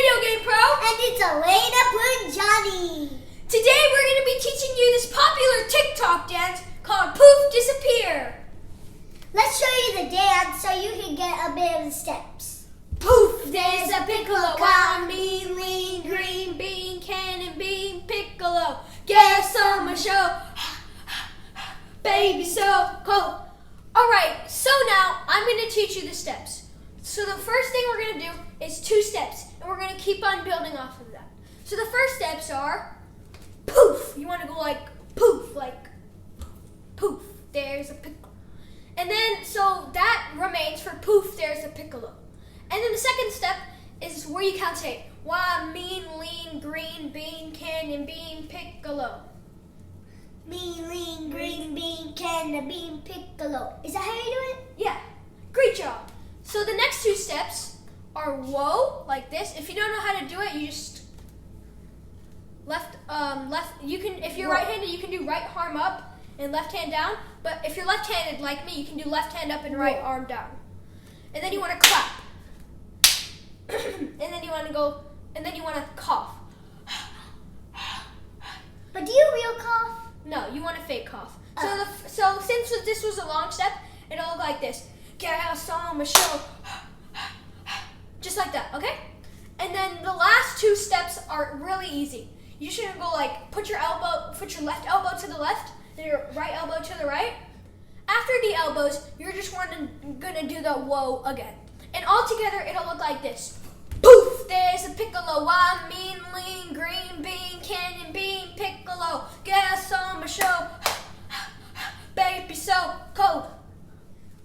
Video Game Pro. And it's Elena Punjani. Today we're going to be teaching you this popular TikTok dance called Poof Disappear. Let's show you the dance so you can get a bit of the steps. Poof, there's a picklow-waa, mean, lean, green bean, cannon bean, piccolo. Guess on my show, baby so cold. Alright, so now I'm going to teach you the steps. So the first thing we're going to do is 2 steps, and we're going to keep on building off of that. So the first steps are poof. You want to go like poof, poof, there's a piccolo. And then, so that remains for poof, there's a piccolo. And then the second step is where you count say, wah, mean, lean, green, bean, cannon, bean, piccolo. Mean, lean, green bean, cannon bean, piccolo. Is that how you do it? Yeah, great job. So the next 2 steps are whoa, like this. If you don't know how to do it, you just left. You can, if you're right-handed, you can do right arm up and left hand down. But if you're left-handed like me, you can do left hand up and right arm down. And then you want to clap. And then you want to go, and then you want to cough. But do you real cough? No, you want to fake cough. So since this was a long step, it'll look like this. Gas on my show. Just like that, okay? And then the last 2 steps are really easy. You should go like, put your left elbow to the left, and your right elbow to the right. After the elbows, you're just gonna do the whoa again. And all together, it'll look like this. Poof, there's a piccolo-waa, mean, lean, green bean, cannon bean, piccolo. Gas on my show, baby so cold.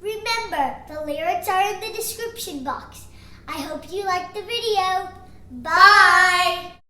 Remember, the lyrics are in the description box. I hope you liked the video. Bye.